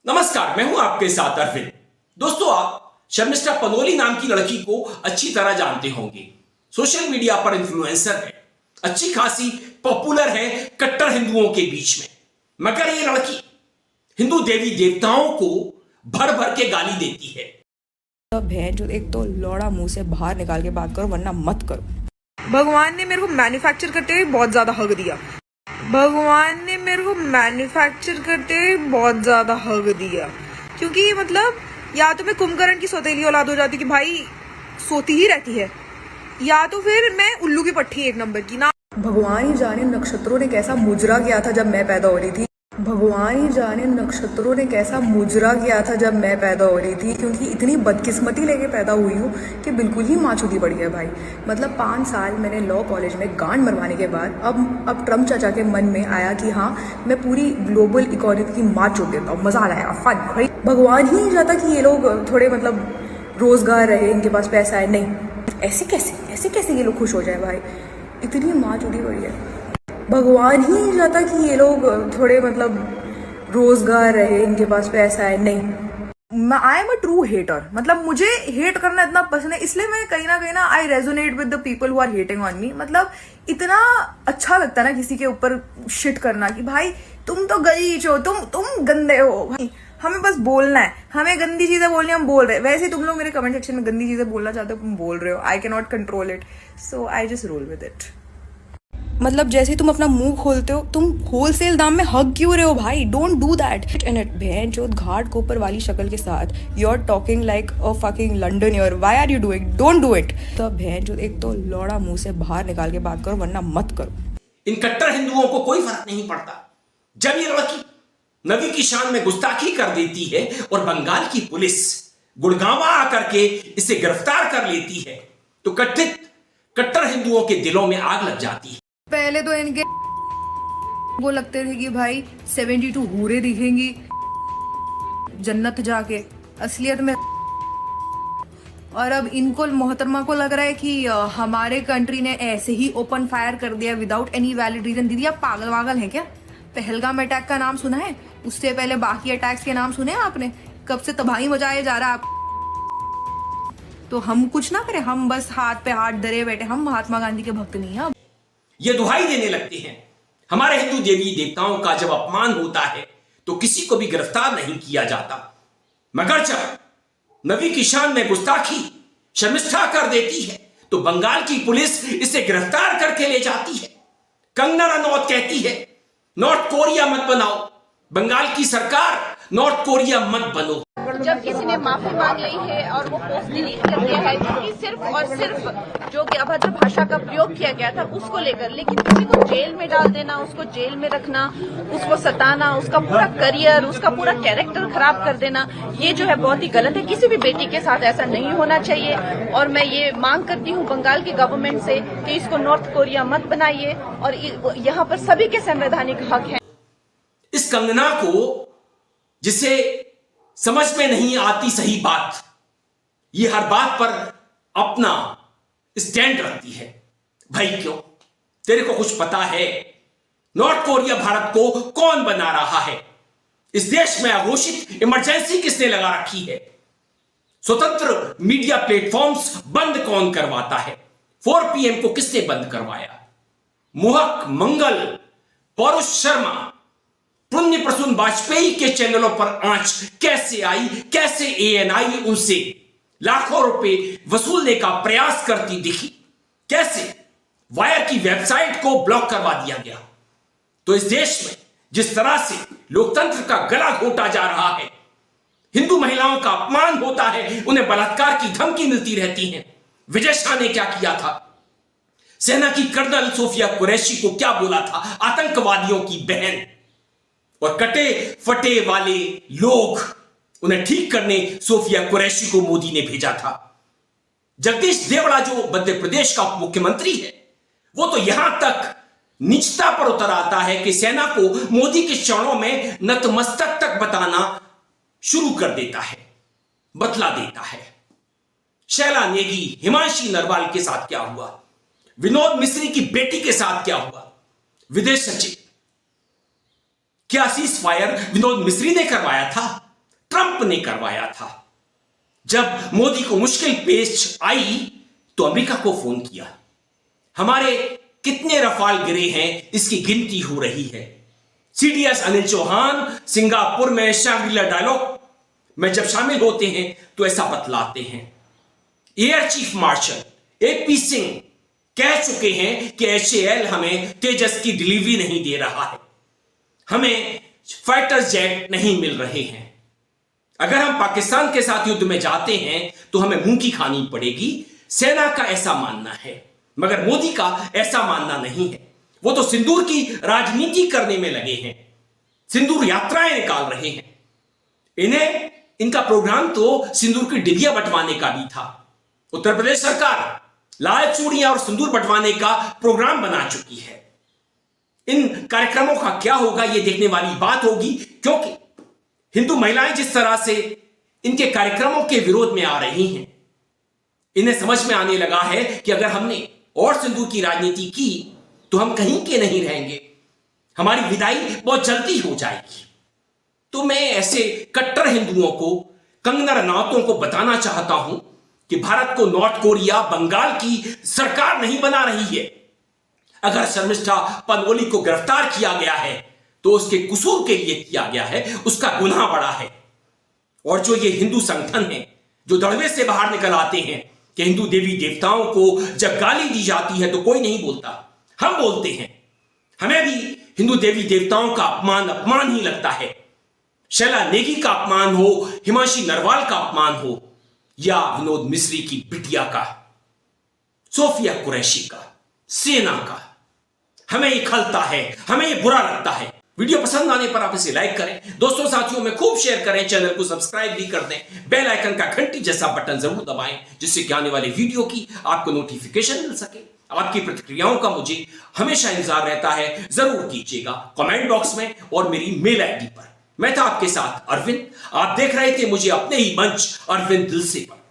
नमस्कार, मैं हूं आपके साथ अरविंद। दोस्तों, आप शर्मिष्ठा पनोली नाम की लड़की को अच्छी तरह जानते होंगे। सोशल मीडिया पर इन्फ्लुएंसर है, अच्छी खासी पॉपुलर है कट्टर हिंदुओं के बीच में। मगर ये लड़की हिंदू देवी देवताओं को भर भर के गाली देती है। बहन जो एक तो लौड़ा मुंह से बाहर निकाल के बात करो वरना मत करो। भगवान ने मेरे को मैन्युफैक्चर करते हुए बहुत ज्यादा हक दिया। भगवान ने मेरे को मैन्युफैक्चर करते हुए बहुत ज्यादा हक दिया, क्योंकि मतलब या तो मैं कुंभकर्ण की सौतेली औलाद हो जाती कि भाई सोती ही रहती है, या तो फिर मैं उल्लू की पट्टी एक नंबर की ना। भगवान ही जाने नक्षत्रों ने कैसा मुजरा किया था जब मैं पैदा हो रही थी। भगवान ही जाने नक्षत्रों ने कैसा मुजरा किया था जब मैं पैदा हो रही थी, क्योंकि इतनी बदकिस्मती लेके पैदा हुई हूँ कि बिल्कुल ही माँ चूती पड़ी है भाई। मतलब 5 साल मैंने लॉ कॉलेज में गांड मरवाने के बाद अब ट्रम्प चाचा के मन में आया कि हाँ मैं पूरी ग्लोबल इकोनॉमी की माँ चूत देता हूँ, मजा आया, फन। भगवान ही नहीं चाहता कि ये लोग थोड़े मतलब रोजगार रहे, इनके पास पैसा है, नहीं ऐसे कैसे ये लोग खुश हो जाए भाई, इतनी माँ चूती पड़ी है। भगवान ही नहीं चाहता कि ये लोग थोड़े मतलब रोजगार रहे, इनके पास पैसा है, नहीं। I am a true hater, मतलब मुझे हेट करना इतना पसंद है, इसलिए मैं कहीं ना I resonate with the people who are hating on me. मतलब इतना अच्छा लगता है ना किसी के ऊपर शिट करना कि भाई तुम तो गलीच हो, तुम गंदे हो। भाई हमें बस बोलना है, हमें गंदी चीजें बोलनी, हम बोल रहे हैं। वैसे तुम लोग मेरे कमेंट सेक्शन में गंदी चीजें बोलना चाहते हो, तुम बोल रहे हो। I can not control it, so I just roll with it. मतलब जैसे तुम अपना मुंह खोलते हो, तुम होलसेल दाम में हग क्यों रहे हो भाई? Don't do that. इन इट बहन चोद घाट कोपर वाली शक्ल के साथ you are talking like a fucking London year. Why are you doing? Don't do it. तो बहन चोद एक तो लौड़ा मुंह से बाहर निकाल के बात करो वरना मत करो। इन कट्टर हिंदुओं को कोई फर्क नहीं पड़ता जब ये लड़की नबी की शान में गुस्ताखी कर देती है और बंगाल की पुलिस गुड़गांवा आकर के इसे गिरफ्तार कर लेती है, तो कथित कट्टर हिंदुओं के दिलों में आग लग जाती है। पहले तो इनके वो लगते थे कि भाई 72 हूरे दिखेंगी जन्नत जाके असलियत में, और अब इनको मोहतरमा को लग रहा है कि हमारे कंट्री ने ऐसे ही ओपन फायर कर दिया विदाउट एनी वैलिड रीजन। दीदी आप पागल वागल हैं क्या? पहलगाम अटैक का नाम सुना है? उससे पहले बाकी अटैक्स के नाम सुने हैं आपने? कब से तबाही मचाया जा रहा है आप। तो हम कुछ ना करें, हम बस हाथ पे हाथ धरे बैठे, हम महात्मा गांधी के भक्त नहीं हैं। ये दुहाई देने लगते हैं हमारे हिंदू देवी देवताओं का जब अपमान होता है तो किसी को भी गिरफ्तार नहीं किया जाता, मगर जब नबी की शान में गुस्ताखी शर्मिष्ठा कर देती है तो बंगाल की पुलिस इसे गिरफ्तार करके ले जाती है। कंगना रनौत कहती है नॉर्थ कोरिया मत बनाओ, बंगाल की सरकार नॉर्थ कोरिया मत बनो। जब किसी ने माफी मांग ली है और वो पोस्ट डिलीट कर दिया है, क्योंकि सिर्फ और सिर्फ जो कि अभद्र भाषा का प्रयोग किया गया था उसको लेकर, लेकिन किसी को जेल में डाल देना, उसको जेल में रखना, उसको सताना, उसका पूरा करियर, उसका पूरा कैरेक्टर खराब कर देना, ये जो है बहुत ही गलत है। किसी भी बेटी के साथ ऐसा नहीं होना चाहिए और मैं ये मांग करती हूँ बंगाल की गवर्नमेंट से कि इसको नॉर्थ कोरिया मत बनाइए और यहाँ पर सभी के संवैधानिक हक है। इस कंगना को जिसे समझ में नहीं आती सही बात, ये हर बात पर अपना स्टैंड रखती है। भाई क्यों? तेरे को कुछ पता है नॉर्थ कोरिया भारत को कौन बना रहा है? इस देश में अघोषित इमरजेंसी किसने लगा रखी है? स्वतंत्र मीडिया प्लेटफॉर्म्स बंद कौन करवाता है? 4 PM को किसने बंद करवाया? मोहक, मंगल, पौरुष शर्मा, पुण्य प्रसून वाजपेयी के चैनलों पर आंच कैसे आई? कैसे ANI उनसे लाखों रुपए वसूलने का प्रयास करती दिखी? कैसे वायर की वेबसाइट को ब्लॉक करवा दिया गया? तो इस देश में जिस तरह से लोकतंत्र का गला घोटा जा रहा है, हिंदू महिलाओं का अपमान होता है, उन्हें बलात्कार की धमकी मिलती रहती है। विजय शाह ने क्या किया था? सेना की कर्नल सोफिया कुरैशी को क्या बोला था? आतंकवादियों की बहन। और कटे फटे वाले लोग उन्हें ठीक करने सोफिया कुरैशी को मोदी ने भेजा था। जगदीश देवड़ा जो मध्य प्रदेश का मुख्यमंत्री है, वो तो यहां तक नीचता पर उतर आता है कि सेना को मोदी के चरणों में नतमस्तक तक बताना शुरू कर देता है, बतला देता है। शैला नेगी, हिमांशी नरवाल के साथ क्या हुआ? विनोद मिश्री की बेटी के साथ क्या हुआ? विदेश सचिव क्या सीज फायर विनोद मिश्री ने करवाया था? ट्रंप ने करवाया था। जब मोदी को मुश्किल पेश आई तो अमेरिका को फोन किया। हमारे कितने रफाल गिरे हैं इसकी गिनती हो रही है। सीडीएस अनिल चौहान सिंगापुर में शैंग्री-ला डायलॉग में जब शामिल होते हैं तो ऐसा बतलाते हैं। Air chief marshal AP Singh कह चुके हैं कि HAL हमें तेजस की डिलीवरी नहीं दे रहा है, हमें फाइटर जेट नहीं मिल रहे हैं। अगर हम पाकिस्तान के साथ युद्ध में जाते हैं तो हमें मुंह की खानी पड़ेगी, सेना का ऐसा मानना है। मगर मोदी का ऐसा मानना नहीं है। वो तो सिंदूर की राजनीति करने में लगे हैं, सिंदूर यात्राएं निकाल रहे हैं। इनका प्रोग्राम तो सिंदूर की डिबिया बंटवाने का भी था। उत्तर प्रदेश सरकार लाल चूड़ियां और सिंदूर बंटवाने का प्रोग्राम बना चुकी है। इन कार्यक्रमों का क्या होगा यह देखने वाली बात होगी, क्योंकि हिंदू महिलाएं जिस तरह से इनके कार्यक्रमों के विरोध में आ रही हैं, इन्हें समझ में आने लगा है कि अगर हमने और सिंदूर की राजनीति की तो हम कहीं के नहीं रहेंगे, हमारी विदाई बहुत जल्दी हो जाएगी। तो मैं ऐसे कट्टर हिंदुओं को, कंगना रनौतों को बताना चाहता हूं कि भारत को नॉर्थ कोरिया, बंगाल की सरकार नहीं बना रही है। अगर शर्मिष्ठा पनोली को गिरफ्तार किया गया है तो उसके कसूर के लिए किया गया है, उसका गुनाह बड़ा है। और जो ये हिंदू संगठन है जो दड़वे से बाहर निकल आते हैं कि हिंदू देवी देवताओं को जब गाली दी जाती है तो कोई नहीं बोलता, हम बोलते हैं। हमें भी हिंदू देवी देवताओं का अपमान ही लगता है। शैला नेगी का अपमान हो, हिमांशी नरवाल का अपमान हो, या विनोद मिश्री की बिटिया का, सोफिया कुरैशी का, सेना का, हमें ये खलता है, हमें ये बुरा लगता है। वीडियो पसंद आने पर आप इसे लाइक करें, दोस्तों साथियों में खूब शेयर करें, चैनल को सब्सक्राइब भी कर दें, बेल आइकन का घंटी जैसा बटन जरूर दबाएं जिससे कि आने वाले वीडियो की आपको नोटिफिकेशन मिल सके। आपकी प्रतिक्रियाओं का मुझे हमेशा इंतजार रहता है, जरूर कीजिएगा कमेंट बॉक्स में और मेरी मेल आईडी पर। मैं था आपके साथ अरविंद, आप देख रहे थे मुझे अपने ही मंच अरविंद दिल से पर।